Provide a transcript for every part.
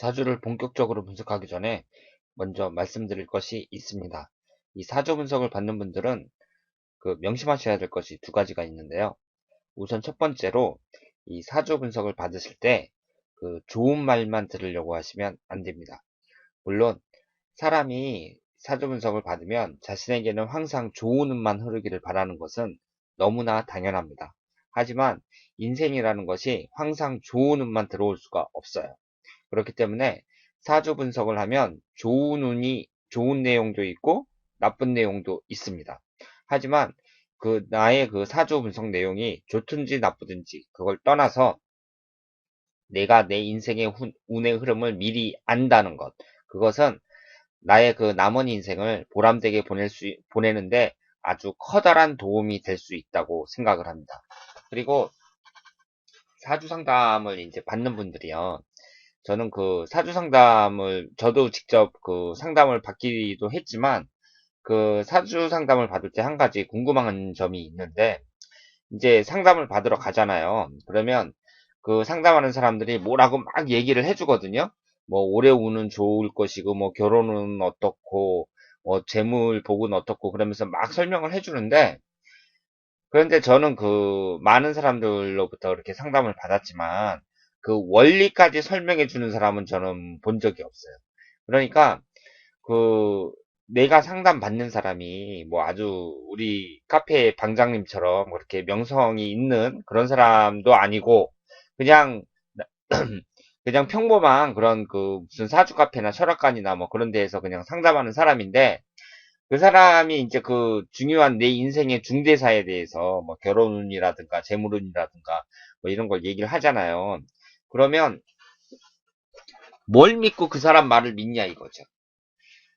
사주를 본격적으로 분석하기 전에 먼저 말씀드릴 것이 있습니다. 이 사주 분석을 받는 분들은 명심하셔야 될 것이 두 가지가 있는데요. 우선 첫 번째로 이 사주 분석을 받으실 때 좋은 말만 들으려고 하시면 안 됩니다. 물론 사람이 사주 분석을 받으면 자신에게는 항상 좋은 운만 흐르기를 바라는 것은 너무나 당연합니다. 하지만 인생이라는 것이 항상 좋은 운만 들어올 수가 없어요. 그렇기 때문에 사주 분석을 하면 좋은 내용도 있고 나쁜 내용도 있습니다. 하지만 나의 사주 분석 내용이 좋든지 나쁘든지 그걸 떠나서 내가 내 인생의 운의 흐름을 미리 안다는 것. 그것은 나의 남은 인생을 보람되게 보내는데 아주 커다란 도움이 될 수 있다고 생각을 합니다. 그리고 사주 상담을 이제 받는 분들이요. 저는 사주 상담을, 저도 직접 상담을 받기도 했지만, 사주 상담을 받을 때 한 가지 궁금한 점이 있는데, 이제 상담을 받으러 가잖아요. 그러면 상담하는 사람들이 뭐라고 막 얘기를 해주거든요. 뭐, 올해 운은 좋을 것이고, 뭐, 결혼은 어떻고, 뭐, 재물 복은 어떻고, 그러면서 막 설명을 해주는데, 그런데 저는 많은 사람들로부터 이렇게 상담을 받았지만, 원리까지 설명해 주는 사람은 저는 본 적이 없어요. 그러니까, 그, 내가 상담받는 사람이 뭐 아주 우리 카페 방장님처럼 그렇게 명성이 있는 그런 사람도 아니고, 그냥, 그냥 평범한 그런 무슨 사주 카페나 철학관이나 뭐 그런 데에서 그냥 상담하는 사람인데, 그 사람이 이제 중요한 내 인생의 중대사에 대해서 뭐 결혼운이라든가 재물운이라든가 뭐 이런 걸 얘기를 하잖아요. 그러면 뭘 믿고 그 사람 말을 믿냐 이거죠.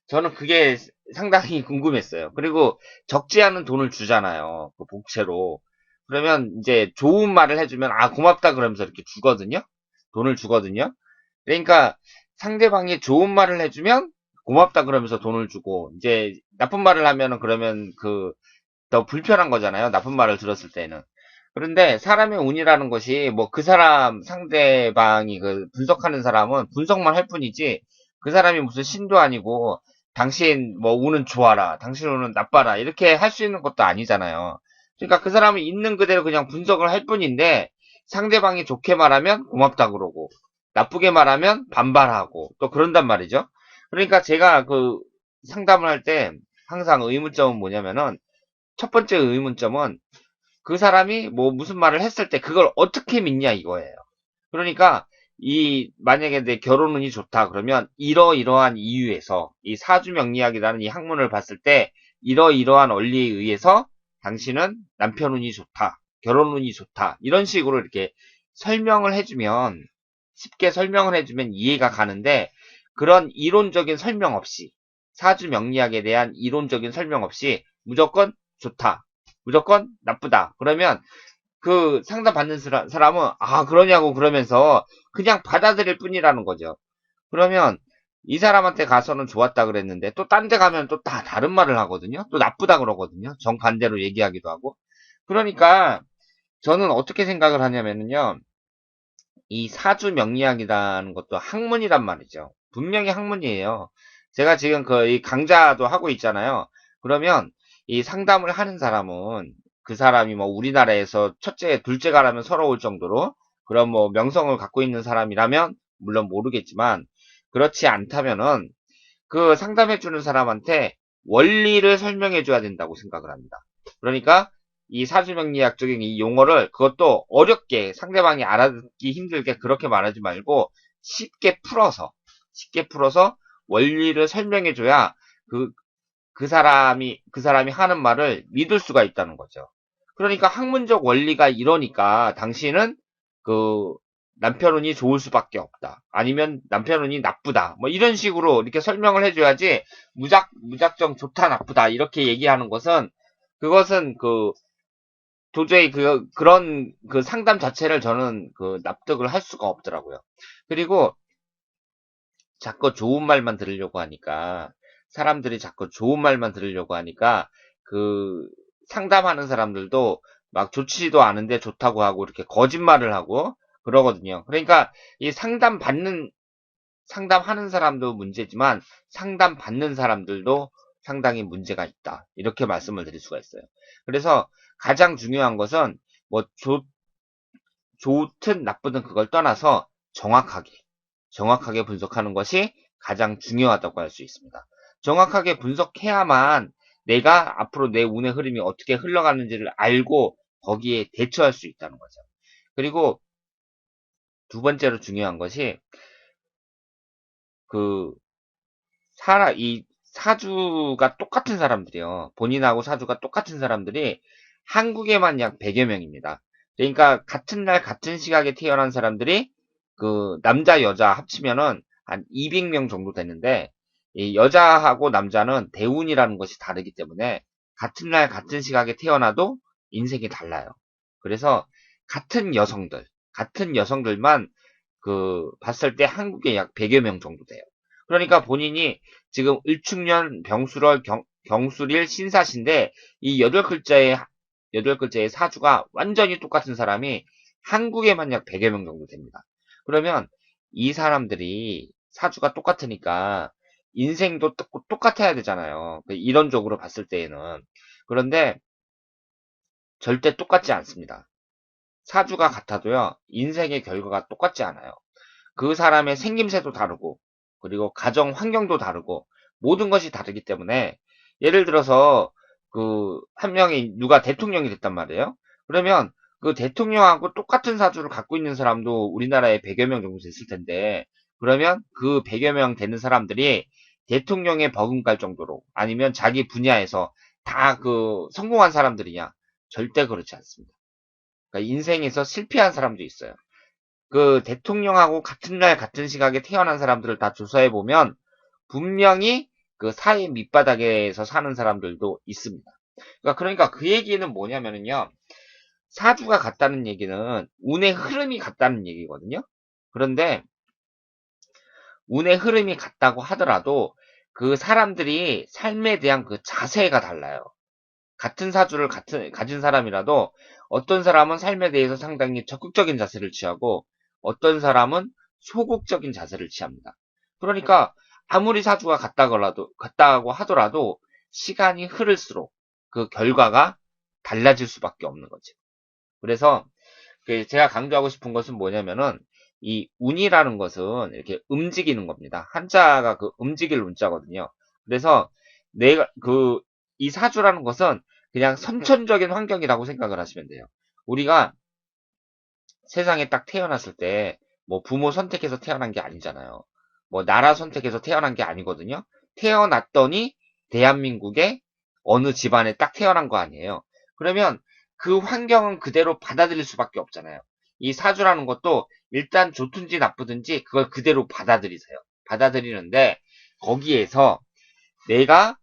저는 그게 상당히 궁금했어요. 그리고 적지 않은 돈을 주잖아요. 그 복채로. 그러면 이제 좋은 말을 해주면 아 고맙다 그러면서 이렇게 주거든요. 돈을 주거든요. 그러니까 상대방이 좋은 말을 해주면 고맙다 그러면서 돈을 주고 이제 나쁜 말을 하면은 그러면 더 불편한 거잖아요. 나쁜 말을 들었을 때는. 그런데 사람의 운이라는 것이 뭐 그 사람 상대방이 분석하는 사람은 분석만 할 뿐이지 그 사람이 무슨 신도 아니고 당신 뭐 운은 좋아라, 당신 운은 나빠라 이렇게 할 수 있는 것도 아니잖아요. 그러니까 그 사람은 있는 그대로 그냥 분석을 할 뿐인데 상대방이 좋게 말하면 고맙다 그러고 나쁘게 말하면 반발하고 또 그런단 말이죠. 그러니까 제가 상담을 할 때 항상 의문점은 뭐냐면은 첫 번째 의문점은 그 사람이 뭐 무슨 말을 했을 때 그걸 어떻게 믿냐 이거예요. 그러니까 만약에 내 결혼운이 좋다 그러면 이러이러한 이유에서 이 사주명리학이라는 이 학문을 봤을 때 이러이러한 원리에 의해서 당신은 남편운이 좋다. 결혼운이 좋다. 이런 식으로 이렇게 설명을 해주면 쉽게 설명을 해주면 이해가 가는데 그런 이론적인 설명 없이 사주명리학에 대한 이론적인 설명 없이 무조건 좋다. 무조건 나쁘다. 그러면 상담받는 사람은 아 그러냐고 그러면서 그냥 받아들일 뿐이라는 거죠. 그러면 이 사람한테 가서는 좋았다 그랬는데 또 딴 데 가면 또 다 다른 말을 하거든요. 또 나쁘다 그러거든요. 정반대로 얘기하기도 하고. 그러니까 저는 어떻게 생각을 하냐면요. 이 사주 명리학이라는 것도 학문이란 말이죠. 분명히 학문이에요. 제가 지금 이 강좌도 하고 있잖아요. 그러면 이 상담을 하는 사람은 그 사람이 뭐 우리나라에서 첫째, 둘째가라면 서러울 정도로 그런 뭐 명성을 갖고 있는 사람이라면 물론 모르겠지만 그렇지 않다면은 상담해주는 사람한테 원리를 설명해줘야 된다고 생각을 합니다. 그러니까 이 사주명리학적인 이 용어를 그것도 어렵게 상대방이 알아듣기 힘들게 그렇게 말하지 말고 쉽게 풀어서 원리를 설명해줘야 그, 그 사람이 하는 말을 믿을 수가 있다는 거죠. 그러니까 학문적 원리가 이러니까 당신은 그 남편운이 좋을 수밖에 없다. 아니면 남편운이 나쁘다. 뭐 이런 식으로 이렇게 설명을 해줘야지 무작정 좋다 나쁘다 이렇게 얘기하는 것은 그것은 도저히 그런 상담 자체를 저는 납득을 할 수가 없더라고요. 그리고 자꾸 좋은 말만 들으려고 하니까 사람들이 자꾸 좋은 말만 들으려고 하니까 그 상담하는 사람들도 막 좋지도 않은데 좋다고 하고 이렇게 거짓말을 하고 그러거든요. 그러니까 이 상담 받는 상담하는 사람도 문제지만 상담받는 사람들도 상당히 문제가 있다. 이렇게 말씀을 드릴 수가 있어요. 그래서 가장 중요한 것은 뭐 좋든 나쁘든 그걸 떠나서 정확하게 분석하는 것이 가장 중요하다고 할 수 있습니다. 정확하게 분석해야만 내가 앞으로 내 운의 흐름이 어떻게 흘러가는지를 알고 거기에 대처할 수 있다는 거죠. 그리고 두 번째로 중요한 것이 그 이 사주가 똑같은 사람들이요. 본인하고 사주가 똑같은 사람들이 한국에만 약 100여 명입니다. 그러니까 같은 날 같은 시각에 태어난 사람들이 그 남자 여자 합치면은 한 200명 정도 되는데 이 여자하고 남자는 대운이라는 것이 다르기 때문에 같은 날 같은 시각에 태어나도 인생이 달라요. 그래서 같은 여성들만 그 봤을 때 한국에 약 100여 명 정도 돼요. 그러니까 본인이 지금 을축년 병술월 경술일 신사신데 이 8글자의 사주가 완전히 똑같은 사람이 한국에만 약 100여 명 정도 됩니다. 그러면 이 사람들이 사주가 똑같으니까 인생도 똑같아야 되잖아요. 이론적으로 봤을 때에는. 그런데 절대 똑같지 않습니다. 사주가 같아도요, 인생의 결과가 똑같지 않아요. 그 사람의 생김새도 다르고, 그리고 가정 환경도 다르고, 모든 것이 다르기 때문에, 예를 들어서, 한 명이 누가 대통령이 됐단 말이에요? 그러면 그 대통령하고 똑같은 사주를 갖고 있는 사람도 우리나라에 100여 명 정도 됐을 텐데, 그러면 그 100여 명 되는 사람들이 대통령에 버금갈 정도로, 아니면 자기 분야에서 다 성공한 사람들이냐? 절대 그렇지 않습니다. 그러니까 인생에서 실패한 사람도 있어요. 그 대통령하고 같은 날 같은 시각에 태어난 사람들을 다 조사해 보면 분명히 그 사회 밑바닥에서 사는 사람들도 있습니다. 그러니까 그 얘기는 뭐냐면요. 사주가 같다는 얘기는 운의 흐름이 같다는 얘기거든요. 그런데 운의 흐름이 같다고 하더라도 그 사람들이 삶에 대한 그 자세가 달라요. 같은 사주를 가진 사람이라도 어떤 사람은 삶에 대해서 상당히 적극적인 자세를 취하고 어떤 사람은 소극적인 자세를 취합니다. 그러니까 아무리 사주가 같다고 하더라도 시간이 흐를수록 그 결과가 달라질 수밖에 없는 거죠. 그래서 제가 강조하고 싶은 것은 뭐냐면은 이 운이라는 것은 이렇게 움직이는 겁니다. 한자가 그 움직일 운자거든요. 그래서 내가 이 사주라는 것은 그냥 선천적인 환경이라고 생각을 하시면 돼요. 우리가 세상에 딱 태어났을 때 뭐 부모 선택해서 태어난 게 아니잖아요. 뭐 나라 선택해서 태어난 게 아니거든요. 태어났더니 대한민국의 어느 집안에 딱 태어난 거 아니에요. 그러면 그 환경은 그대로 받아들일 수밖에 없잖아요. 이 사주라는 것도 일단 좋든지 나쁘든지 그걸 그대로 받아들이세요. 받아들이는데 거기에서 내가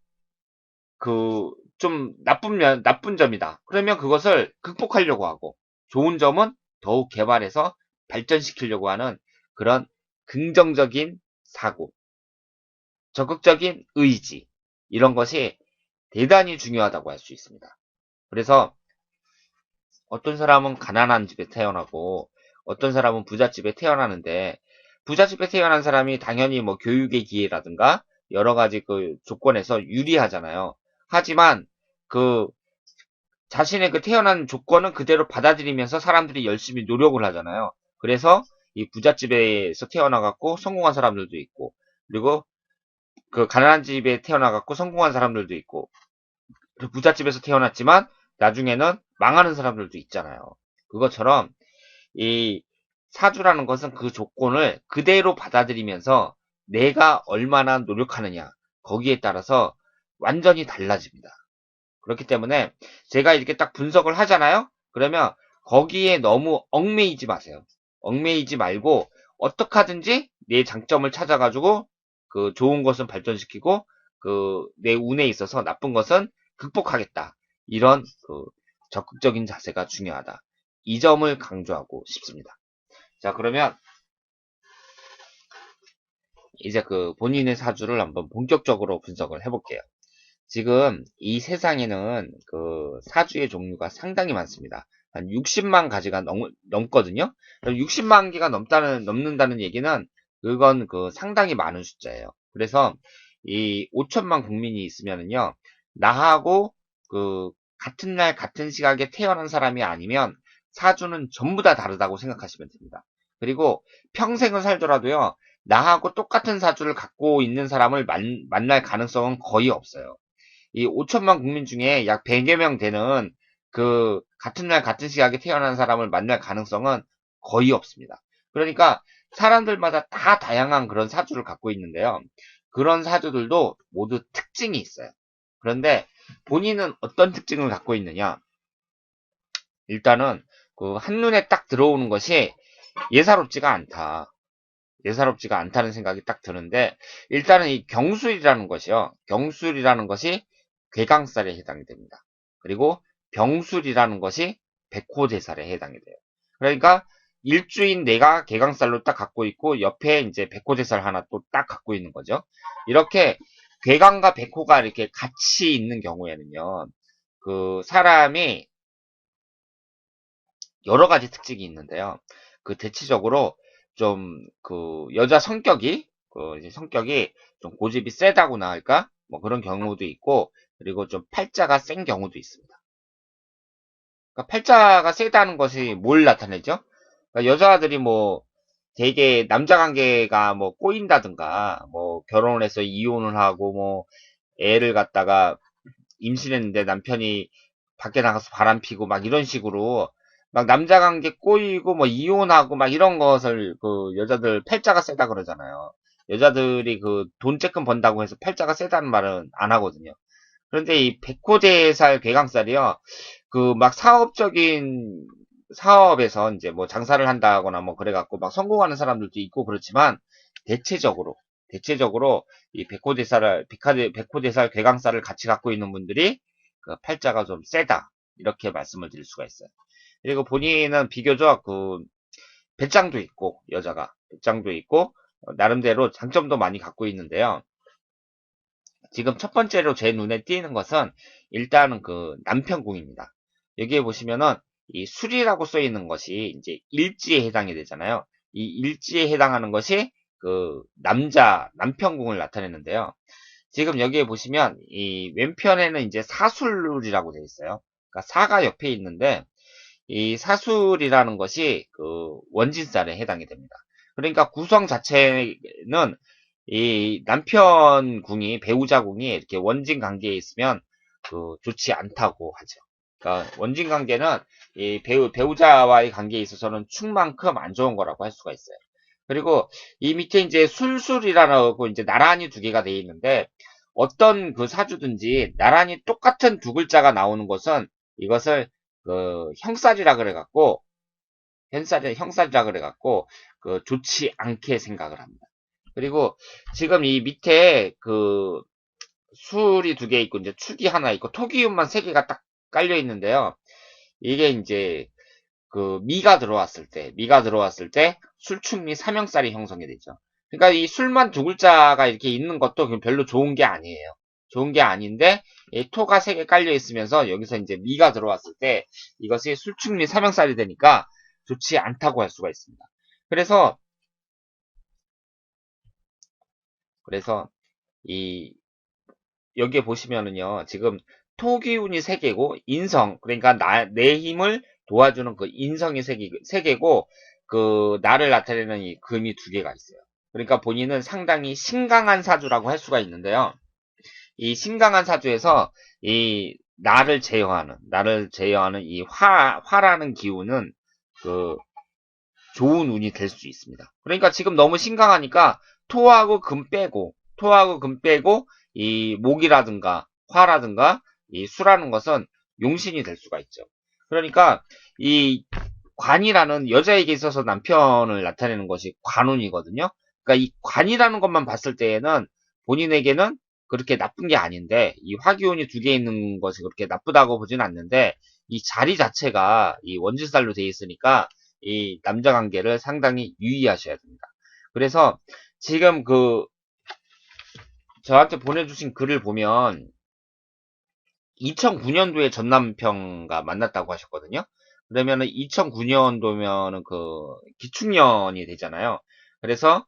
좀 나쁜 점이다. 그러면 그것을 극복하려고 하고, 좋은 점은 더욱 개발해서 발전시키려고 하는 그런 긍정적인 사고, 적극적인 의지, 이런 것이 대단히 중요하다고 할 수 있습니다. 그래서 어떤 사람은 가난한 집에 태어나고, 어떤 사람은 부잣집에 태어나는데, 부잣집에 태어난 사람이 당연히 뭐 교육의 기회라든가, 여러 가지 그 조건에서 유리하잖아요. 하지만 그 자신의 그 태어난 조건은 그대로 받아들이면서 사람들이 열심히 노력을 하잖아요. 그래서 이 부잣집에서 태어나갖고 성공한 사람들도 있고, 그리고 그 가난한 집에 태어나갖고 성공한 사람들도 있고, 그리고 부잣집에서 태어났지만 나중에는 망하는 사람들도 있잖아요. 그것처럼 이 사주라는 것은 그 조건을 그대로 받아들이면서 내가 얼마나 노력하느냐, 거기에 따라서 완전히 달라집니다. 그렇기 때문에 제가 이렇게 딱 분석을 하잖아요. 그러면 거기에 너무 얽매이지 마세요. 얽매이지 말고 어떻게 하든지 내 장점을 찾아가지고 그 좋은 것은 발전시키고 그 내 운에 있어서 나쁜 것은 극복하겠다. 이런 그 적극적인 자세가 중요하다. 이 점을 강조하고 싶습니다. 자, 그러면 이제 그 본인의 사주를 한번 본격적으로 분석을 해볼게요. 지금 이 세상에는 그 사주의 종류가 상당히 많습니다. 한 60만 가지가 넘거든요. 60만 개가 넘는다는 얘기는 그건 상당히 많은 숫자예요. 그래서 이 5천만 국민이 있으면은요, 나하고 같은 날 같은 시각에 태어난 사람이 아니면 사주는 전부 다 다르다고 생각하시면 됩니다. 그리고 평생을 살더라도요, 나하고 똑같은 사주를 갖고 있는 사람을 만날 가능성은 거의 없어요. 이 5천만 국민 중에 약 100여 명 되는 같은 날 같은 시각에 태어난 사람을 만날 가능성은 거의 없습니다. 그러니까 사람들마다 다 다양한 그런 사주를 갖고 있는데요. 그런 사주들도 모두 특징이 있어요. 그런데 본인은 어떤 특징을 갖고 있느냐? 일단은 한눈에 딱 들어오는 것이 예사롭지가 않다. 예사롭지가 않다는 생각이 딱 드는데, 일단은 이 경술이라는 것이요. 경술이라는 것이 괴강살에 해당이 됩니다. 그리고 병술이라는 것이 백호대살에 해당이 돼요. 그러니까 일주인 내가 괴강살로 딱 갖고 있고 옆에 이제 백호대살 하나 또 딱 갖고 있는 거죠. 이렇게 괴강과 백호가 이렇게 같이 있는 경우에는요. 사람이 여러 가지 특징이 있는데요. 대체적으로 좀 여자 성격이 이제 성격이 좀 고집이 세다고나 할까? 뭐 그런 경우도 있고, 그리고 좀 팔자가 센 경우도 있습니다. 그러니까 팔자가 세다는 것이 뭘 나타내죠? 그러니까 여자들이 뭐 되게 남자 관계가 뭐 꼬인다든가, 뭐 결혼을 해서 이혼을 하고 뭐 애를 갖다가 임신했는데 남편이 밖에 나가서 바람 피고 막 이런 식으로 막 남자 관계 꼬이고 뭐 이혼하고 막 이런 것을 여자들 팔자가 세다 그러잖아요. 여자들이 돈 쬐끔 번다고 해서 팔자가 세다는 말은 안 하거든요. 그런데 이 백호대살 괴강살이요. 막 사업적인 사업에서 이제 뭐 장사를 한다거나 뭐 그래갖고 막 성공하는 사람들도 있고 그렇지만 대체적으로 이 백호대살 괴강살을 같이 갖고 있는 분들이 팔자가 좀 세다. 이렇게 말씀을 드릴 수가 있어요. 그리고 본인은 비교적 배짱도 있고, 여자가. 배짱도 있고, 나름대로 장점도 많이 갖고 있는데요. 지금 첫 번째로 제 눈에 띄는 것은 일단은 남편궁입니다. 여기에 보시면은 이 술이라고 써 있는 것이 이제 일지에 해당이 되잖아요. 이 일지에 해당하는 것이 남편궁을 나타내는데요. 지금 여기에 보시면 이 왼편에는 이제 사술이라고 되어 있어요. 그러니까 사가 옆에 있는데 이 사술이라는 것이 원진살에 해당이 됩니다. 그러니까 구성 자체는 이 남편궁이 배우자궁이 이렇게 원진 관계에 있으면 좋지 않다고 하죠. 그러니까 원진 관계는 이 배우자와의 관계에 있어서는 축만큼 안 좋은 거라고 할 수가 있어요. 그리고 이 밑에 이제 술술이라고 이제 나란히 두 개가 되어 있는데 어떤 사주든지 나란히 똑같은 두 글자가 나오는 것은 이것을 형살이라 그래갖고 형살이라 그래갖고 좋지 않게 생각을 합니다. 그리고 지금 이 밑에 술이 두 개 있고 이제 축이 하나 있고 토기운만 세 개가 딱 깔려 있는데요. 이게 이제 미가 들어왔을 때 술축미 삼형살이 형성이 되죠. 그러니까 이 술만 두 글자가 이렇게 있는 것도 별로 좋은 게 아니에요. 좋은 게 아닌데 이 토가 세 개 깔려 있으면서 여기서 이제 미가 들어왔을 때 이것이 술축미 삼형살이 되니까 좋지 않다고 할 수가 있습니다. 그래서 이 여기에 보시면은요, 지금 토기운이 3개고, 그러니까 내 힘을 도와주는 인성이 3개고, 나를 나타내는 이 금이 2개가 있어요. 그러니까 본인은 상당히 신강한 사주라고 할 수가 있는데요. 이 신강한 사주에서 이 나를 제어하는 이 화라는 기운은 좋은 운이 될 수 있습니다. 그러니까 지금 너무 신강하니까 토하고 금 빼고 이 목이라든가 화라든가 이 수라는 것은 용신이 될 수가 있죠. 그러니까 이 관이라는 여자에게 있어서 남편을 나타내는 것이 관운이거든요. 그러니까 이 관이라는 것만 봤을 때에는 본인에게는 그렇게 나쁜 게 아닌데 이 화기운이 2개 있는 것이 그렇게 나쁘다고 보진 않는데 이 자리 자체가 이 원진살로 되어 있으니까 이 남자 관계를 상당히 유의하셔야 됩니다. 그래서 지금 저한테 보내주신 글을 보면 2009년도에 전 남편과 만났다고 하셨거든요. 그러면은 2009년도면은 기축년이 되잖아요. 그래서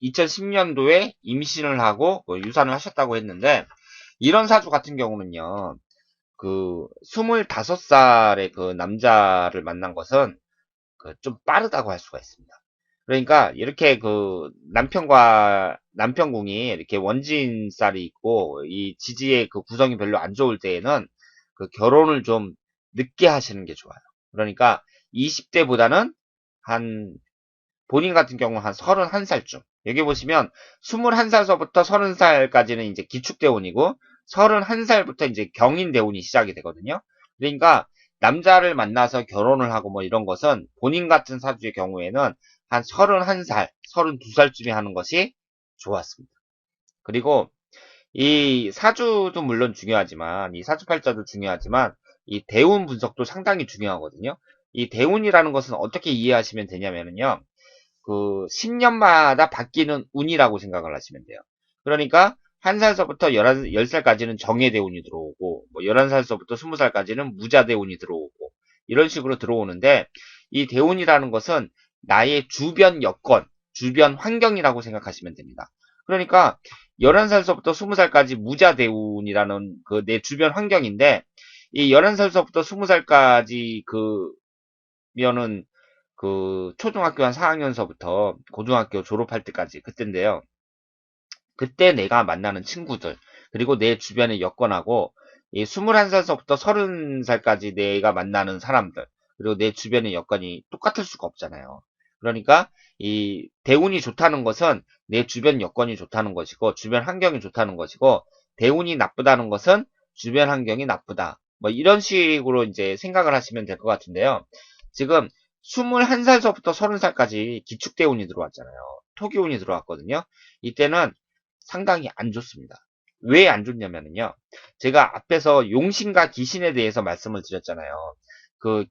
2010년도에 임신을 하고 유산을 하셨다고 했는데, 이런 사주 같은 경우는요, 25살의 그 남자를 만난 것은 좀 빠르다고 할 수가 있습니다. 그러니까 이렇게 남편궁이 이렇게 원진살이 있고 이 지지의 그 구성이 별로 안 좋을 때에는 결혼을 좀 늦게 하시는 게 좋아요. 그러니까 20대보다는 한 본인 같은 경우는 한 31살쯤. 여기 보시면 21살서부터 30살까지는 이제 기축대운이고 31살부터 이제 경인대운이 시작이 되거든요. 그러니까 남자를 만나서 결혼을 하고 뭐 이런 것은 본인 같은 사주의 경우에는 한 31살, 32살쯤에 하는 것이 좋았습니다. 그리고 이 사주도 물론 중요하지만 이 사주팔자도 중요하지만 이 대운 분석도 상당히 중요하거든요. 이 대운이라는 것은 어떻게 이해하시면 되냐면요. 10년마다 바뀌는 운이라고 생각을 하시면 돼요. 그러니까 1살서부터 10살까지는 정해대운이 들어오고, 뭐 11살서부터 20살까지는 무자대운이 들어오고, 이런 식으로 들어오는데, 이 대운이라는 것은 나의 주변 여건, 주변 환경이라고 생각하시면 됩니다. 그러니까 11살서부터 20살까지 무자대운이라는 내 주변 환경인데, 이 11살서부터 20살까지 면은 초등학교 한 4학년서부터 고등학교 졸업할 때까지 그때인데요. 그때 내가 만나는 친구들, 그리고 내 주변의 여건하고, 이 21살서부터 30살까지 내가 만나는 사람들, 그리고 내 주변의 여건이 똑같을 수가 없잖아요. 그러니까, 이 대운이 좋다는 것은 내 주변 여건이 좋다는 것이고, 주변 환경이 좋다는 것이고, 대운이 나쁘다는 것은 주변 환경이 나쁘다. 뭐 이런 식으로 이제 생각을 하시면 될 것 같은데요. 지금 21살서부터 30살까지 기축대운이 들어왔잖아요. 토기운이 들어왔거든요. 이때는 상당히 안 좋습니다. 왜 안 좋냐면요. 제가 앞에서 용신과 기신에 대해서 말씀을 드렸잖아요.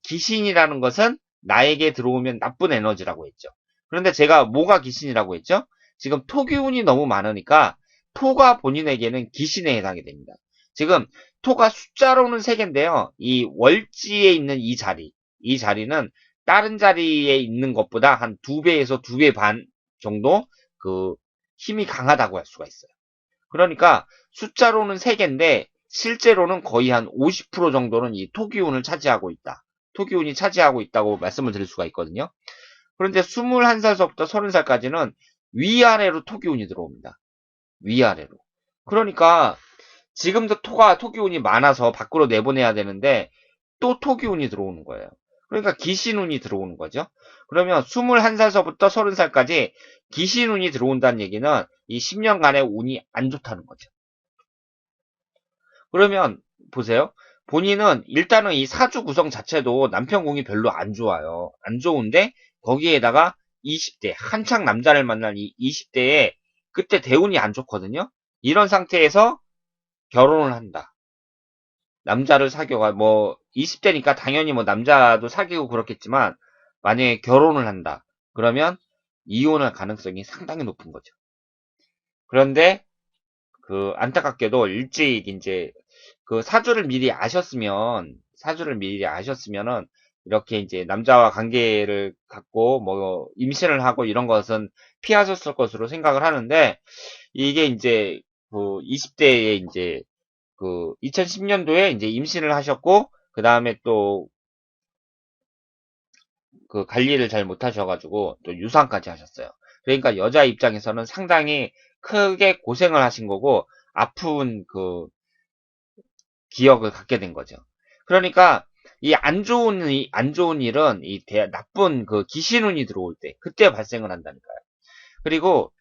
기신이라는 것은 나에게 들어오면 나쁜 에너지라고 했죠. 그런데 제가 뭐가 기신이라고 했죠? 지금 토기운이 너무 많으니까 토가 본인에게는 기신에 해당이 됩니다. 지금 토가 숫자로는 3개인데요. 이 월지에 있는 이 자리는 다른 자리에 있는 것보다 한 2배에서 2배 반 정도 힘이 강하다고 할 수가 있어요. 그러니까 숫자로는 3개인데 실제로는 거의 한 50% 정도는 이 토기운을 차지하고 있다. 토기운이 차지하고 있다고 말씀을 드릴 수가 있거든요. 그런데 21살서부터 30살까지는 위아래로 토기운이 들어옵니다. 위아래로. 그러니까 지금도 토기운이 많아서 밖으로 내보내야 되는데 또 토기운이 들어오는 거예요. 그러니까 기신운이 들어오는 거죠. 그러면 21살서부터 30살까지 기신운이 들어온다는 얘기는 이 10년간의 운이 안 좋다는 거죠. 그러면 보세요. 본인은 일단은 이 사주 구성 자체도 남편궁이 별로 안 좋아요. 안 좋은데 거기에다가 20대 한창 남자를 만난 이 20대에 그때 대운이 안 좋거든요. 이런 상태에서 결혼을 한다. 남자를 사귀어가 뭐 20대니까 당연히 뭐 남자도 사귀고 그렇겠지만 만약에 결혼을 한다. 그러면 이혼할 가능성이 상당히 높은 거죠. 그런데 안타깝게도 일찍 이제 사주를 미리 아셨으면은 이렇게 이제 남자와 관계를 갖고 뭐 임신을 하고 이런 것은 피하셨을 것으로 생각을 하는데 이게 이제 20대에 이제 2010년도에 이제 임신을 하셨고 그 다음에 또 관리를 잘 못하셔가지고 또 유산까지 하셨어요. 그러니까 여자 입장에서는 상당히 크게 고생을 하신 거고 아픈 기억을 갖게 된 거죠. 그러니까 이 안 좋은 일은 나쁜 기신운이 들어올 때 그때 발생을 한다니까요. 그리고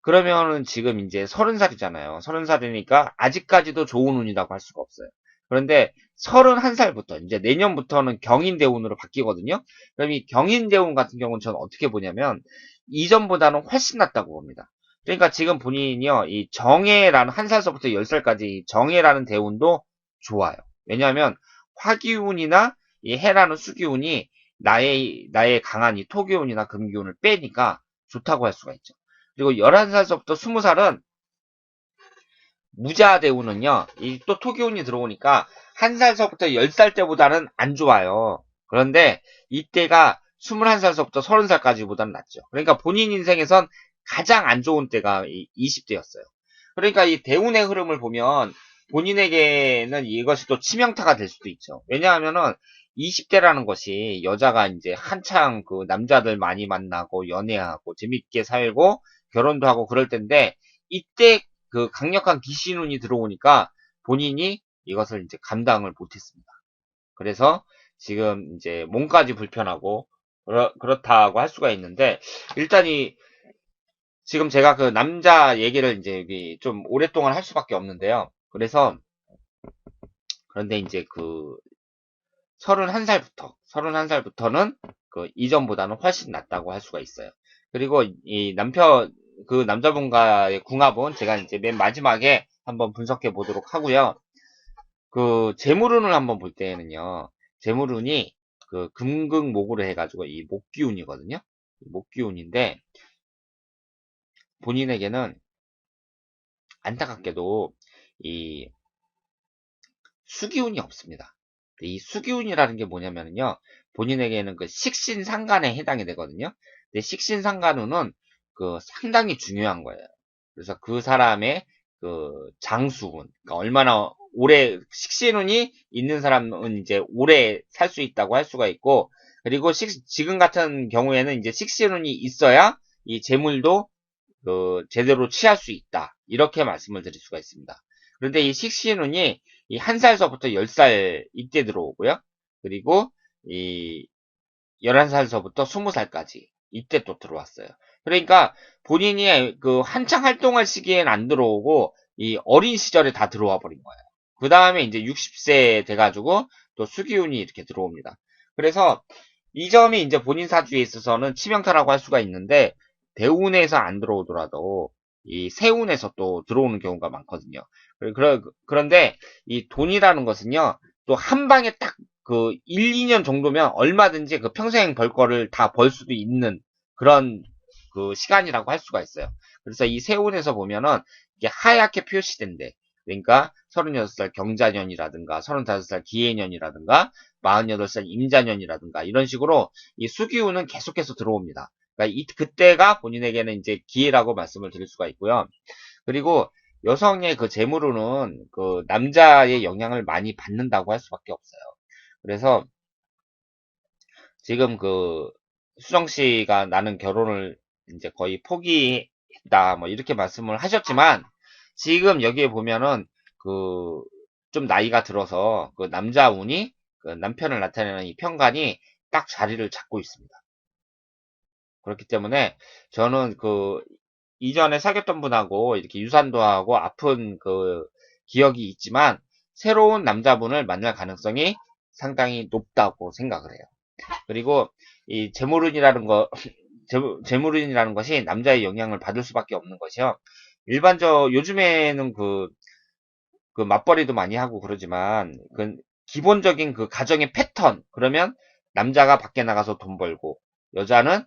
그러면은 지금 이제 30살이잖아요. 30살이니까 아직까지도 좋은 운이라고 할 수가 없어요. 그런데 31살부터 이제 내년부터는 경인대운으로 바뀌거든요. 그럼 이 경인대운 같은 경우는 저는 어떻게 보냐면 이전보다는 훨씬 낫다고 봅니다. 그러니까 지금 본인이요. 이 정해라는 1살서부터 10살까지 정해라는 대운도 좋아요. 왜냐하면 화기운이나 이 해라는 수기운이 나의 강한 이 토기운이나 금기운을 빼니까 좋다고 할 수가 있죠. 그리고 11살서부터 20살은 무자대운은요, 이 또 토기운이 들어오니까 1살서부터 10살 때보다는 안 좋아요. 그런데 이때가 21살서부터 30살까지보다는 낫죠. 그러니까 본인 인생에선 가장 안 좋은 때가 20대였어요. 그러니까 이 대운의 흐름을 보면 본인에게는 이것이 또 치명타가 될 수도 있죠. 왜냐하면은 20대라는 것이 여자가 이제 한창 그 남자들 많이 만나고 연애하고 재밌게 살고 결혼도 하고 그럴 텐데 이때 그 강력한 기신운이 들어오니까 본인이 이것을 이제 감당을 못했습니다. 그래서 지금 이제 몸까지 불편하고 그렇다고 할 수가 있는데 일단 지금 제가 그 남자 얘기를 이제 여기 좀 오랫동안 할 수밖에 없는데요. 그런데 이제 그 31살부터는 그 이전보다는 훨씬 낫다고 할 수가 있어요. 그리고 그 남자분과의 궁합은 제가 이제 맨 마지막에 한번 분석해 보도록 하고요. 그 재물운을 한번 볼 때는요. 재물운이 그 금극목으로 해가지고 이 목기운이거든요. 목기운인데 본인에게는 안타깝게도 이 수기운이 없습니다. 이 수기운이라는 게 뭐냐면요. 본인에게는 그 식신상간에 해당이 되거든요. 근데 식신상간운은 그 상당히 중요한 거예요. 그래서 그 사람의 그 장수운, 그러니까 얼마나 오래 식신운이 있는 사람은 이제 오래 살 수 있다고 할 수가 있고, 그리고 지금 같은 경우에는 이제 식신운이 있어야 이 재물도 그 제대로 취할 수 있다. 이렇게 말씀을 드릴 수가 있습니다. 그런데 이 식신운이 이 1살서부터 10살 이때 들어오고요. 그리고 이 11살서부터 20살까지 이때 또 들어왔어요. 그러니까 본인이 그 한창 활동할 시기엔 안 들어오고 이 어린 시절에 다 들어와 버린 거예요. 그 다음에 이제 60세 돼가지고 또 수기운이 이렇게 들어옵니다. 그래서 이 점이 이제 본인 사주에 있어서는 치명타라고 할 수가 있는데 대운에서 안 들어오더라도 이 세운에서 또 들어오는 경우가 많거든요. 그런데 이 돈이라는 것은요, 또 한 방에 딱 그 1, 2년 정도면 얼마든지 그 평생 벌 거를 다 벌 수도 있는 그런 그 시간이라고 할 수가 있어요. 그래서 이 세운에서 보면은 이게 하얗게 표시된대. 그러니까 36살 경자년이라든가 35살 기해년이라든가 48살 임자년이라든가 이런 식으로 이 수기운은 계속해서 들어옵니다. 그러니까 그때가 본인에게는 이제 기회라고 말씀을 드릴 수가 있고요. 그리고 여성의 그 재물운은 그 남자의 영향을 많이 받는다고 할 수밖에 없어요. 그래서 지금 그 수정 씨가 나는 결혼을 이제 거의 포기했다 뭐 이렇게 말씀을 하셨지만 지금 여기에 보면은 그 좀 나이가 들어서 그 남자 운이 그 남편을 나타내는 이 편관이 딱 자리를 잡고 있습니다. 그렇기 때문에 저는 그 이전에 사귀었던 분하고 이렇게 유산도 하고 아픈 그 기억이 있지만 새로운 남자분을 만날 가능성이 상당히 높다고 생각을 해요. 그리고 이 재물운이라는 것이 남자의 영향을 받을 수밖에 없는 것이요. 요즘에는 그 맞벌이도 많이 하고 그러지만 그 기본적인 그 가정의 패턴 그러면 남자가 밖에 나가서 돈 벌고 여자는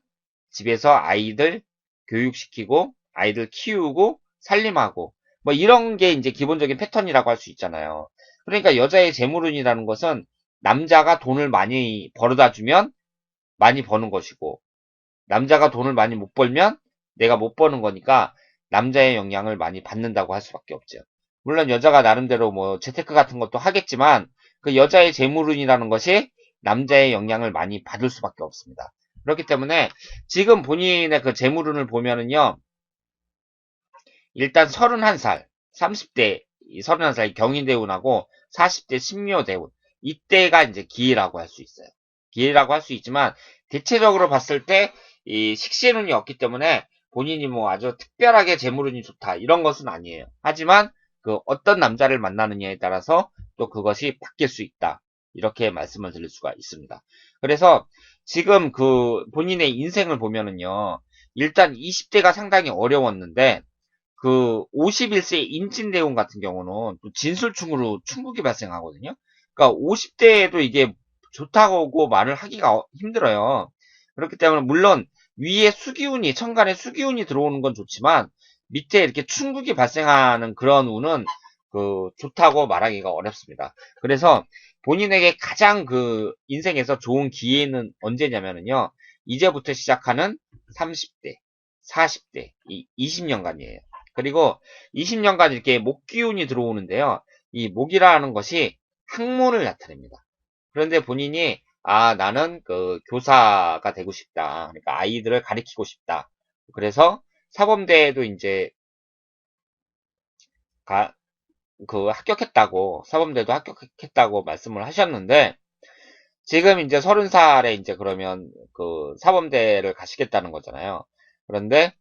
집에서 아이들 교육시키고 아이들 키우고 살림하고 뭐 이런 게 이제 기본적인 패턴이라고 할 수 있잖아요. 그러니까 여자의 재물운이라는 것은 남자가 돈을 많이 벌어다 주면 많이 버는 것이고 남자가 돈을 많이 못 벌면 내가 못 버는 거니까 남자의 영향을 많이 받는다고 할 수밖에 없죠. 물론 여자가 나름대로 뭐 재테크 같은 것도 하겠지만 그 여자의 재물운이라는 것이 남자의 영향을 많이 받을 수밖에 없습니다. 그렇기 때문에 지금 본인의 그 재물운을 보면은요. 일단 31살, 30대 31살 경인대운하고 40대 신묘대운 이때가 이제 기회라고 할 수 있어요. 기회라고 할 수 있지만 대체적으로 봤을 때 이 식신운이 없기 때문에 본인이 뭐 아주 특별하게 재물운이 좋다 이런 것은 아니에요. 하지만 그 어떤 남자를 만나느냐에 따라서 또 그것이 바뀔 수 있다. 이렇게 말씀을 드릴 수가 있습니다. 그래서 지금 그 본인의 인생을 보면은요. 일단 20대가 상당히 어려웠는데 그 51세 임진대운 같은 경우는 또 진술충으로 충국이 발생하거든요. 그러니까 50대에도 이게 좋다고 말을 하기가 힘들어요. 그렇기 때문에 물론 위에 수기운이 천간에 수기운이 들어오는 건 좋지만 밑에 이렇게 충국이 발생하는 그런 운은 그 좋다고 말하기가 어렵습니다. 그래서 본인에게 가장 그 인생에서 좋은 기회는 언제냐면요. 이제부터 시작하는 30대, 40대, 이 20년간이에요. 그리고 20년간 이렇게 목기운이 들어오는데요. 이 목이라는 것이 학문을 나타냅니다. 그런데 본인이 나는 그 교사가 되고 싶다. 그러니까 아이들을 가르치고 싶다. 그래서 사범대에도 이제 그 합격했다고, 사범대도 합격했다고 말씀을 하셨는데, 지금 이제 30살에 이제 그러면 그 사범대를 가시겠다는 거잖아요. 그런데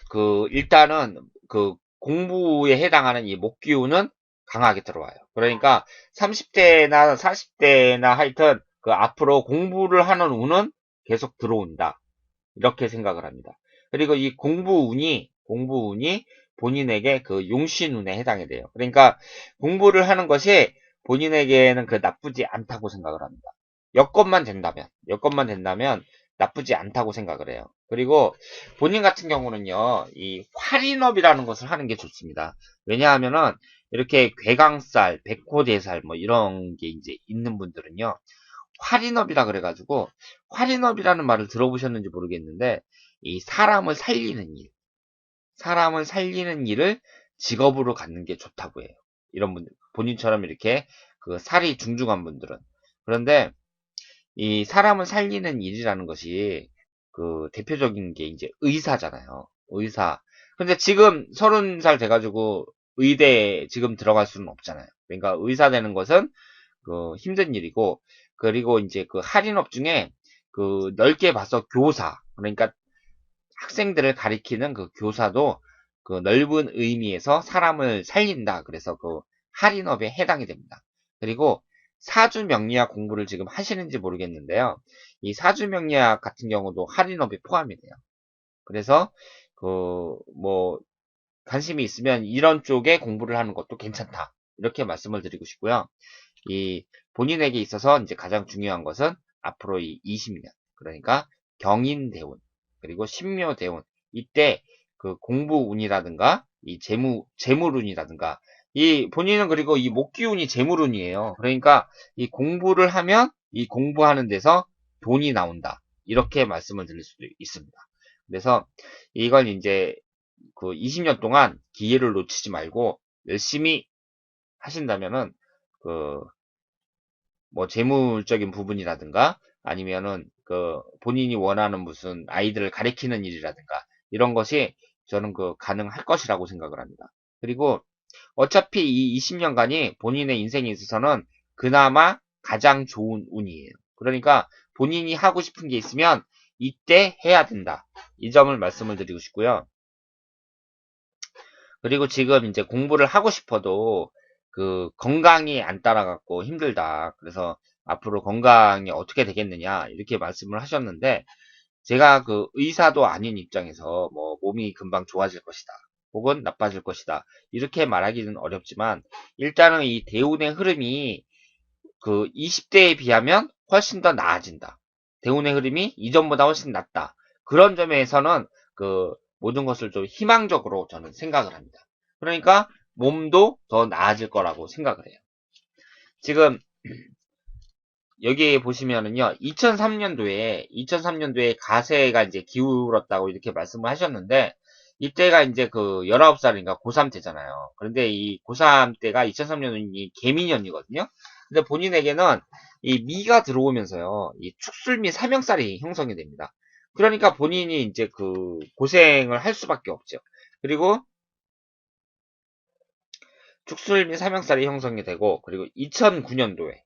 그 일단은 그 공부에 해당하는 이 목기운은 강하게 들어와요. 그러니까 30대나 40대나 하여튼 그 앞으로 공부를 하는 운은 계속 들어온다. 이렇게 생각을 합니다. 그리고 이 공부운이 본인에게 그 용신운에 해당이 돼요. 그러니까 공부를 하는 것이 본인에게는 그 나쁘지 않다고 생각을 합니다. 여건만 된다면 나쁘지 않다고 생각을 해요. 그리고 본인 같은 경우는요, 이 활인업이라는 것을 하는 게 좋습니다. 왜냐하면은 이렇게 괴강살, 백호대살 뭐 이런 게 이제 있는 분들은요, 활인업이라 그래가지고 활인업이라는 말을 들어보셨는지 모르겠는데 이 사람을 살리는 일을 직업으로 갖는 게 좋다고 해요. 이런 분들 본인처럼 이렇게 그 살이 중중한 분들은 그런데 이 사람을 살리는 일이라는 것이 그 대표적인 게 이제 의사잖아요. 의사. 근데 지금 30살 돼가지고 의대에 지금 들어갈 수는 없잖아요. 그러니까 의사 되는 것은 그 힘든 일이고, 그리고 이제 그 할인업 중에 그 넓게 봐서 교사, 그러니까 학생들을 가리키는 그 교사도 그 넓은 의미에서 사람을 살린다. 그래서 그 할인업에 해당이 됩니다. 그리고 사주명리학 공부를 지금 하시는지 모르겠는데요. 이 사주명리학 같은 경우도 할인업에 포함이 돼요. 그래서 그 뭐 관심이 있으면 이런 쪽에 공부를 하는 것도 괜찮다. 이렇게 말씀을 드리고 싶고요. 이 본인에게 있어서 이제 가장 중요한 것은 앞으로 이 20년, 그러니까 경인대운, 그리고 신묘대운, 이때 그 공부운이라든가 이 재물운이라든가 이 본인은 그리고 이 목기운이 재물운이에요. 그러니까 이 공부를 하면 이 공부하는 데서 돈이 나온다. 이렇게 말씀을 드릴 수도 있습니다. 그래서 이걸 이제 그 20년 동안 기회를 놓치지 말고 열심히 하신다면은 그 뭐 재물적인 부분이라든가 아니면은 그 본인이 원하는 무슨 아이들을 가리키는 일이라든가 이런 것이 저는 그 가능할 것이라고 생각을 합니다. 그리고 어차피 이 20년간이 본인의 인생에 있어서는 그나마 가장 좋은 운이에요. 그러니까 본인이 하고 싶은 게 있으면 이때 해야 된다. 이 점을 말씀을 드리고 싶고요. 그리고 지금 이제 공부를 하고 싶어도 그 건강이 안 따라갖고 힘들다. 그래서 앞으로 건강이 어떻게 되겠느냐 이렇게 말씀을 하셨는데 제가 그 의사도 아닌 입장에서 뭐 몸이 금방 좋아질 것이다. 혹은 나빠질 것이다. 이렇게 말하기는 어렵지만 일단은 이 대운의 흐름이 그 20대에 비하면 훨씬 더 나아진다. 대운의 흐름이 이전보다 훨씬 낫다. 그런 점에서는 그 모든 것을 좀 희망적으로 저는 생각을 합니다. 그러니까 몸도 더 나아질 거라고 생각을 해요. 지금 여기 보시면은요, 2003년도에 가세가 이제 기울었다고 이렇게 말씀을 하셨는데, 이때가 이제 그 19살인가 고3 때잖아요. 그런데 이 고3 때가 2003년이 개미년이거든요. 근데 본인에게는 이 미가 들어오면서요, 이 축술미 사명살이 형성이 됩니다. 그러니까 본인이 이제 그 고생을 할 수밖에 없죠. 그리고 축술미 사명살이 형성이 되고, 그리고 2009년도에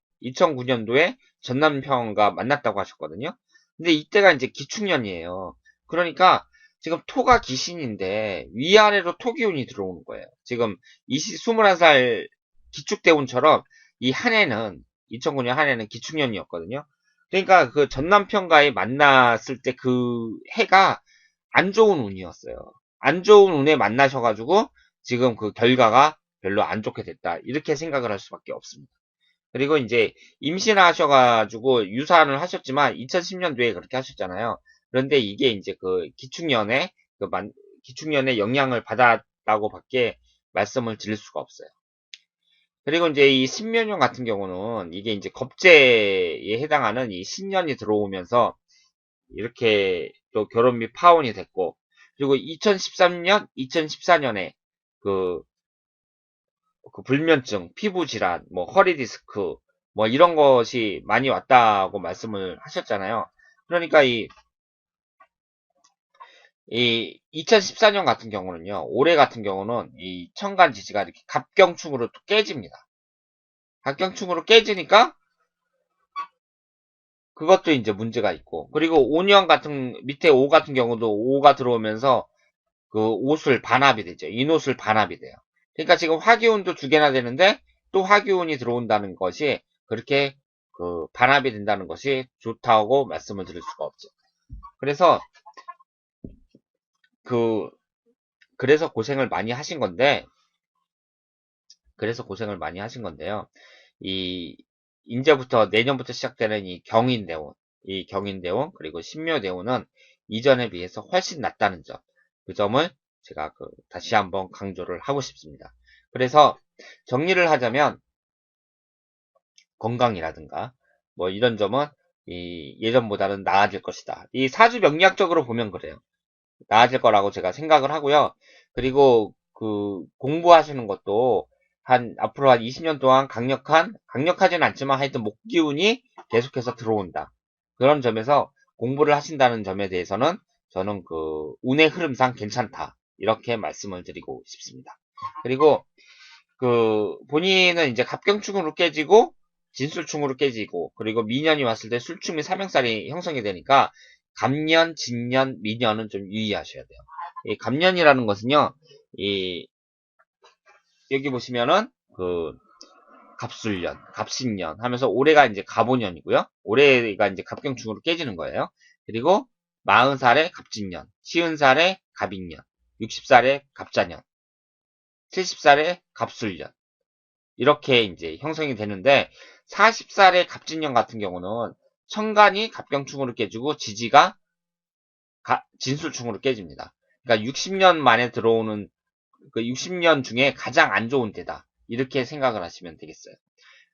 전남편과 만났다고 하셨거든요. 근데 이때가 이제 기축년이에요. 그러니까 지금 토가 기신인데 위아래로 토기운이 들어오는 거예요. 지금 21살 기축대운처럼 이 한 해는 2009년 한 해는 기축년이었거든요. 그러니까 그 전남편과의 만났을 때 그 해가 안 좋은 운이었어요. 안 좋은 운에 만나셔가지고 지금 그 결과가 별로 안 좋게 됐다. 이렇게 생각을 할 수밖에 없습니다. 그리고 이제 임신하셔가지고 유산을 하셨지만 2010년도에 그렇게 하셨잖아요. 그런데 이게 이제 그 기축년의 영향을 받았다고 밖에 말씀을 드릴 수가 없어요. 그리고 이제 이 신묘년 같은 경우는 이게 이제 겁재에 해당하는 이 신년이 들어오면서 이렇게 또 결혼 및 파혼이 됐고, 그리고 2013년, 2014년에 그, 그 불면증, 피부 질환, 뭐 허리 디스크, 뭐 이런 것이 많이 왔다고 말씀을 하셨잖아요. 그러니까 이 2014년 같은 경우는요, 올해 같은 경우는 이 천간 지지가 이렇게 갑경충으로 또 깨집니다. 갑경충으로 깨지니까 그것도 이제 문제가 있고, 그리고 5년 같은, 밑에 5 같은 경우도 5가 들어오면서 그 옷을 반합이 되죠. 인옷을 반합이 돼요. 그러니까 지금 화기운도 두 개나 되는데 또 화기운이 들어온다는 것이 그렇게 그 반합이 된다는 것이 좋다고 말씀을 드릴 수가 없죠. 그래서 그 그래서 고생을 많이 하신 건데 그래서 고생을 많이 하신 건데요. 이 이제부터 내년부터 시작되는 이 경인대원 그리고 신묘대원은 이전에 비해서 훨씬 낫다는 점, 그 점을 제가 다시 한번 강조를 하고 싶습니다. 그래서 정리를 하자면 건강이라든가 뭐 이런 점은 이 예전보다는 나아질 것이다. 이 사주 명리학적으로 보면 그래요. 나아질 거라고 제가 생각을 하고요. 그리고 그 공부하시는 것도 앞으로 한 20년 동안 강력하진 않지만 하여튼 목기운이 계속해서 들어온다. 그런 점에서 공부를 하신다는 점에 대해서는 저는 그 운의 흐름상 괜찮다. 이렇게 말씀을 드리고 싶습니다. 그리고 그 본인은 이제 갑경충으로 깨지고 진술충으로 깨지고 그리고 미년이 왔을 때 술충 및 사명살이 형성이 되니까 갑년, 진년, 미년은 좀 유의하셔야 돼요. 이 갑년이라는 것은요, 이 여기 보시면은 그 갑술년, 갑신년 하면서 올해가 이제 갑오년이고요. 올해가 이제 갑경충으로 깨지는 거예요. 그리고 40살에 갑진년, 50살에 갑인년, 60살에 갑자년, 70살에 갑술년. 이렇게 이제 형성이 되는데 40살의 갑진년 같은 경우는 천간이 갑경충으로 깨지고 지지가 진술충으로 깨집니다. 그러니까 60년 만에 들어오는 그 60년 중에 가장 안 좋은 때다. 이렇게 생각을 하시면 되겠어요.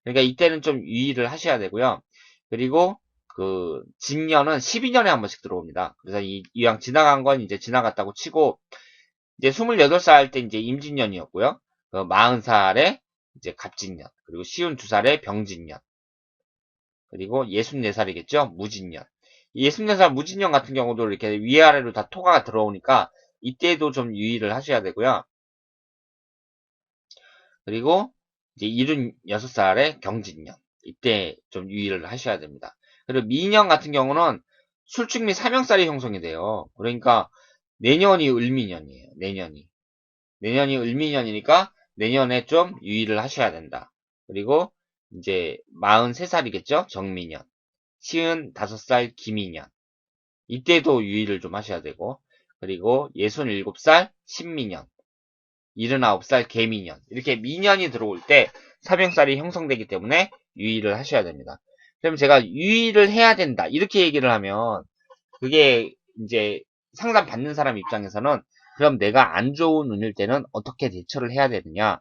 그러니까 이때는 좀 유의를 하셔야 되고요. 그리고 그 진년은 12년에 한 번씩 들어옵니다. 그래서 이왕 지나간 건 이제 지나갔다고 치고 이제 28살 때 이제 임진년이었고요. 40살에 이제 갑진년, 그리고 52살에 병진년, 그리고 64살이겠죠? 무진년. 64살 무진년 같은 경우도 이렇게 위아래로 다 토가가 들어오니까 이때도 좀 유의를 하셔야 되고요. 그리고 이제 76살에 경진년. 이때 좀 유의를 하셔야 됩니다. 그리고 미년 같은 경우는 술축 및 사명살이 형성이 돼요. 그러니까 내년이 을미년이에요. 내년이 을미년이니까 내년에 좀 유의를 하셔야 된다. 그리고 이제 43살이겠죠? 정미년. 55살 기미년. 이때도 유의를 좀 하셔야 되고, 그리고 67살 신미년, 79살 개미년. 이렇게 미년이 들어올 때 사병살이 형성되기 때문에 유의를 하셔야 됩니다. 그럼 제가 유의를 해야 된다. 이렇게 얘기를 하면 그게 이제 상담 받는 사람 입장에서는 그럼 내가 안 좋은 운일 때는 어떻게 대처를 해야 되느냐.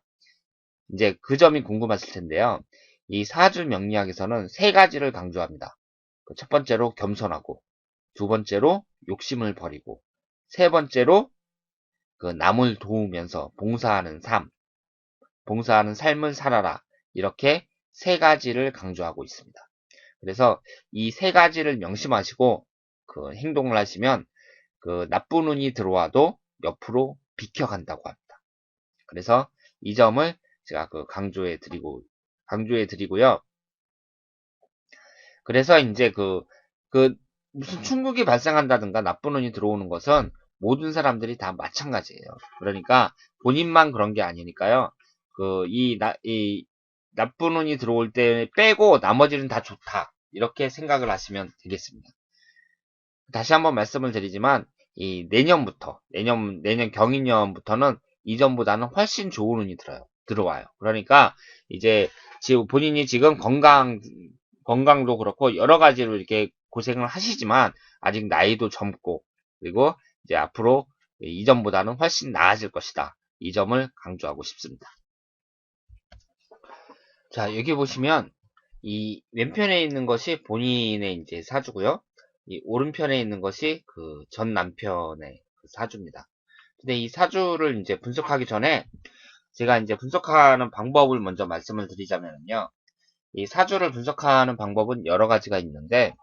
이제 그 점이 궁금하실 텐데요. 이 사주 명리학에서는 세 가지를 강조합니다. 첫 번째로 겸손하고, 두 번째로 욕심을 버리고, 세 번째로 그 남을 도우면서 봉사하는 삶을 살아라. 이렇게 세 가지를 강조하고 있습니다. 그래서 이 세 가지를 명심하시고 그 행동을 하시면 그 나쁜 운이 들어와도 옆으로 비켜간다고 합니다. 그래서 이 점을 제가 강조해 드리고요. 그래서 이제 무슨 충격이 발생한다든가 나쁜 운이 들어오는 것은 모든 사람들이 다 마찬가지예요. 그러니까 본인만 그런 게 아니니까요. 이 나쁜 운이 들어올 때 빼고 나머지는 다 좋다. 이렇게 생각을 하시면 되겠습니다. 다시 한번 말씀을 드리지만, 내년 경인년부터는 이전보다는 훨씬 좋은 운이 들어와요. 그러니까, 이제, 본인이 지금 건강도 그렇고, 여러 가지로 이렇게 고생을 하시지만, 아직 나이도 젊고, 그리고 이제 앞으로 이전보다는 훨씬 나아질 것이다. 이 점을 강조하고 싶습니다. 자, 여기 보시면 이 왼편에 있는 것이 본인의 이제 사주고요. 이 오른편에 있는 것이 그 전 남편의 그 사주입니다. 근데 이 사주를 이제 분석하기 전에 제가 이제 분석하는 방법을 먼저 말씀을 드리자면요. 이 사주를 분석하는 방법은 여러 가지가 있는데,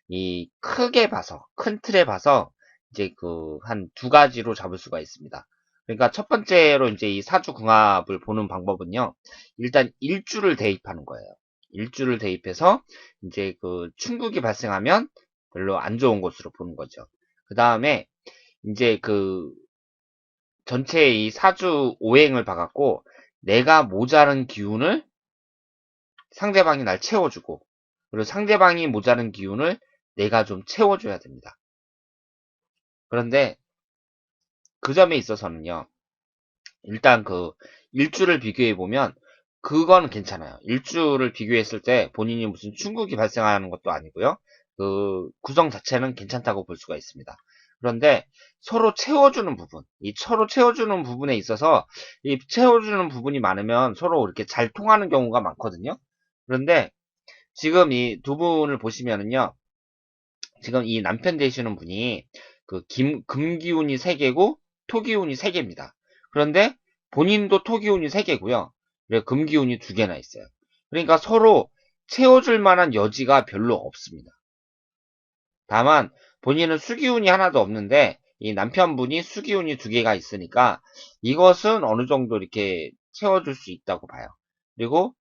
이 크게 봐서, 큰 틀에 봐서 이제 그 한 두 가지로 잡을 수가 있습니다. 그러니까 첫 번째로 이제 이 사주 궁합을 보는 방법은요. 일단 일주를 대입하는 거예요. 일주를 대입해서 이제 그 충국이 발생하면 별로 안 좋은 것으로 보는 거죠. 그 다음에 이제 그 전체 이 사주 오행을 봐갖고 내가 모자른 기운을 상대방이 날 채워주고, 그리고 상대방이 모자른 기운을 내가 좀 채워줘야 됩니다. 그런데 그 점에 있어서는요, 일단 그 일주를 비교해 보면 그건 괜찮아요. 일주를 비교했을 때 본인이 무슨 충국이 발생하는 것도 아니고요. 그 구성 자체는 괜찮다고 볼 수가 있습니다. 그런데 서로 채워주는 부분, 이 서로 채워주는 부분에 있어서 이 채워주는 부분이 많으면 서로 이렇게 잘 통하는 경우가 많거든요. 그런데 지금 이 두 분을 보시면은요, 지금 이 남편 되시는 분이 그 금기운이 3개고 토기운이 3개입니다. 그런데 본인도 토기운이 3개고요. 그리고 금기운이 2개나 있어요. 그러니까 서로 채워줄 만한 여지가 별로 없습니다. 다만 본인은 수기운이 하나도 없는데 이 남편분이 수기운이 2개가 있으니까 이것은 어느 정도 이렇게 채워줄 수 있다고 봐요. 그리고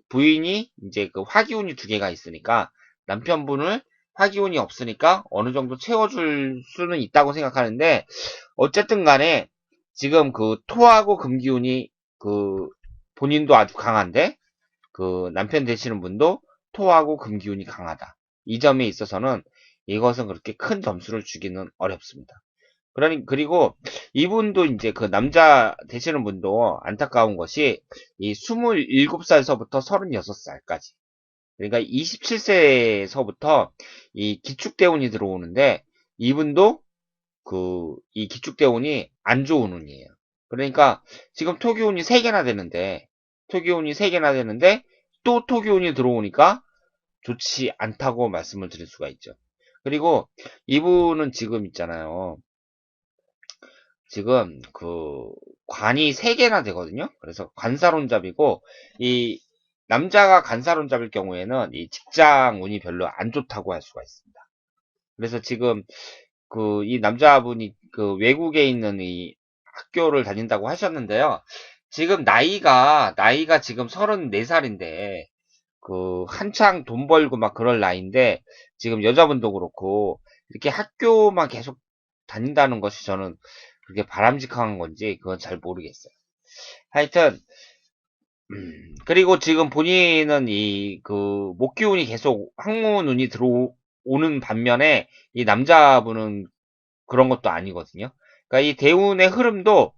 부인이 이제 그 화기운이 2개가 있으니까 남편분을 화기운이 없으니까 어느 정도 채워줄 수는 있다고 생각하는데, 어쨌든 간에 지금 그 토하고 금기운이 그 본인도 아주 강한데 그 남편 되시는 분도 토하고 금기운이 강하다. 이 점에 있어서는 이것은 그렇게 큰 점수를 주기는 어렵습니다. 그리고 이분도 이제 그 남자 되시는 분도 안타까운 것이 이 27살서부터 36살까지. 그러니까 27세서부터 이 기축대운이 들어오는데 이분도 그 이 기축대운이 안 좋은 운이에요. 그러니까 지금 토기운이 3개나 되는데 또 토기운이 들어오니까 좋지 않다고 말씀을 드릴 수가 있죠. 그리고 이분은 지금 있잖아요. 지금 그 관이 3개나 되거든요. 그래서 관사론잡이고, 이 남자가 관사론잡일 경우에는 이 직장 운이 별로 안 좋다고 할 수가 있습니다. 그래서 지금 그 이 남자분이 그 외국에 있는 이 학교를 다닌다고 하셨는데요. 지금 나이가 지금 34살인데 그 한창 돈 벌고 막 그럴 나이인데 지금 여자분도 그렇고 이렇게 학교만 계속 다닌다는 것이 저는 그게 바람직한 건지 그건 잘 모르겠어요. 하여튼 그리고 지금 본인은 이 그 목기운이 계속 항문운이 들어오는 반면에 이 남자분은 그런 것도 아니거든요. 그러니까 이 대운의 흐름도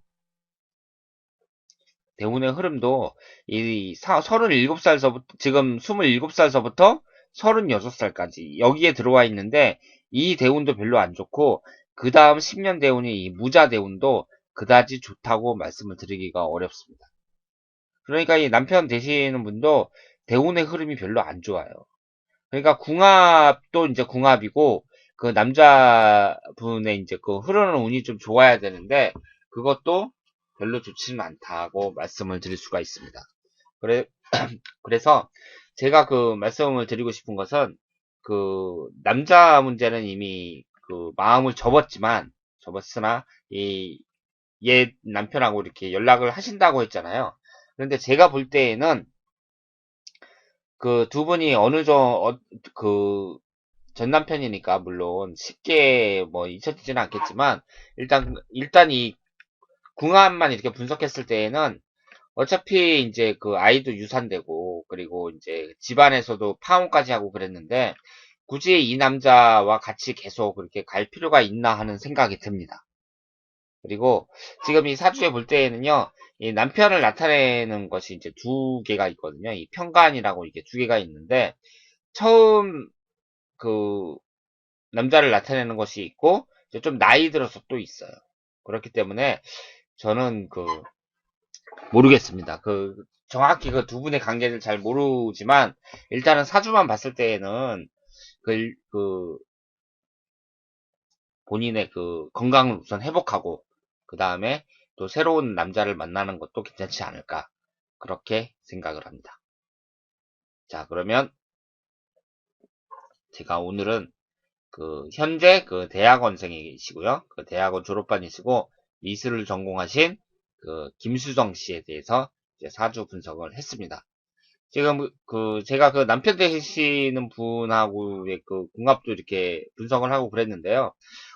이 37살서부터 지금 27살서부터 36살까지 여기에 들어와 있는데 이 대운도 별로 안 좋고 그 다음 10년 대운이 이 무자 대운도 그다지 좋다고 말씀을 드리기가 어렵습니다. 그러니까 이 남편 되시는 분도 대운의 흐름이 별로 안 좋아요. 그러니까 궁합도 이제 궁합이고 그 남자분의 이제 그 흐르는 운이 좀 좋아야 되는데 그것도 별로 좋지는 않다고 말씀을 드릴 수가 있습니다. 그래, 그래서 제가 그 말씀을 드리고 싶은 것은 그 남자 문제는 이미 그 마음을 접었으나 이 얘 남편하고 이렇게 연락을 하신다고 했잖아요. 그런데 제가 볼 때에는 그 두 분이 그 전 남편이니까 물론 쉽게 뭐 잊혀지지는 않겠지만 일단 이 궁합만 이렇게 분석했을 때에는 어차피 이제 그 아이도 유산되고 그리고 이제 집안에서도 파혼까지 하고 그랬는데 굳이 이 남자와 같이 계속 그렇게 갈 필요가 있나 하는 생각이 듭니다. 그리고 지금 이 사주에 볼 때에는요, 이 남편을 나타내는 것이 이제 2개가 있거든요. 이 편관이라고 이게 2개가 있는데 처음 그 남자를 나타내는 것이 있고 좀 나이 들어서 또 있어요. 그렇기 때문에 저는 그 모르겠습니다. 그 정확히 그 두 분의 관계를 잘 모르지만, 일단은 사주만 봤을 때에는, 그 본인의 그 건강을 우선 회복하고, 그 다음에 또 새로운 남자를 만나는 것도 괜찮지 않을까. 그렇게 생각을 합니다. 자, 그러면 제가 오늘은 그 현재 그 대학원생이시고요. 그 대학원 졸업반이시고 미술을 전공하신 그 김수정 씨에 대해서 이제 사주 분석을 했습니다. 지금 그 제가 그 남편 되시는 분하고의 그 궁합도 이렇게 분석을 하고 그랬는데요.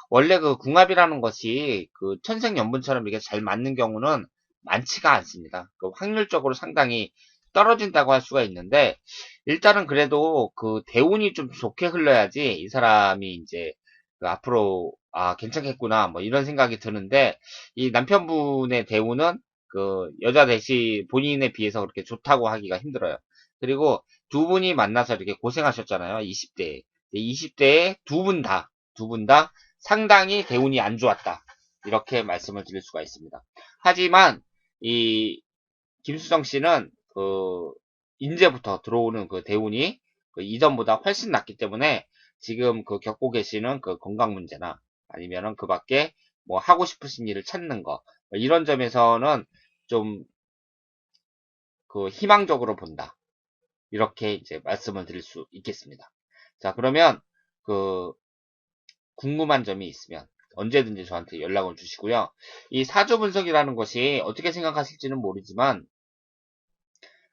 원래 그 궁합이라는 것이 그 천생연분처럼 이게 잘 맞는 경우는 많지가 않습니다. 그 확률적으로 상당히 떨어진다고 할 수가 있는데, 일단은 그래도 그 대운이 좀 좋게 흘러야지 이 사람이 이제 그 앞으로 괜찮겠구나 뭐 이런 생각이 드는데, 이 남편분의 대운은 그 여자 대시 본인에 비해서 그렇게 좋다고 하기가 힘들어요. 그리고 두 분이 만나서 이렇게 고생하셨잖아요. 20대에. 20대에 두 분 다 상당히 대운이 안 좋았다. 이렇게 말씀을 드릴 수가 있습니다. 하지만 이 김수정 씨는 그 인제부터 들어오는 그 대운이 그 이전보다 훨씬 낫기 때문에 지금 그 겪고 계시는 그 건강 문제나 아니면은 그 밖에 뭐 하고 싶으신 일을 찾는 거 이런 점에서는 좀 그 희망적으로 본다. 이렇게 이제 말씀을 드릴 수 있겠습니다. 자, 그러면 그 궁금한 점이 있으면 언제든지 저한테 연락을 주시고요. 이 사주 분석이라는 것이 어떻게 생각하실지는 모르지만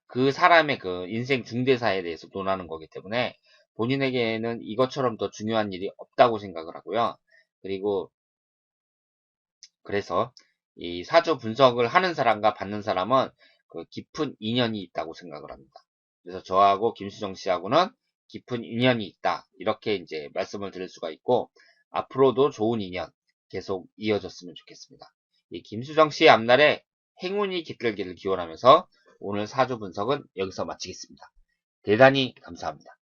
그 사람의 그 인생 중대사에 대해서 논하는 거기 때문에 본인에게는 이것처럼 더 중요한 일이 없다고 생각을 하고요. 그리고 그래서 이 사주 분석을 하는 사람과 받는 사람은 그 깊은 인연이 있다고 생각을 합니다. 그래서 저하고 김수정 씨하고는 깊은 인연이 있다. 이렇게 이제 말씀을 드릴 수가 있고, 앞으로도 좋은 인연 계속 이어졌으면 좋겠습니다. 이 김수정 씨의 앞날에 행운이 깃들기를 기원하면서 오늘 사주 분석은 여기서 마치겠습니다. 대단히 감사합니다.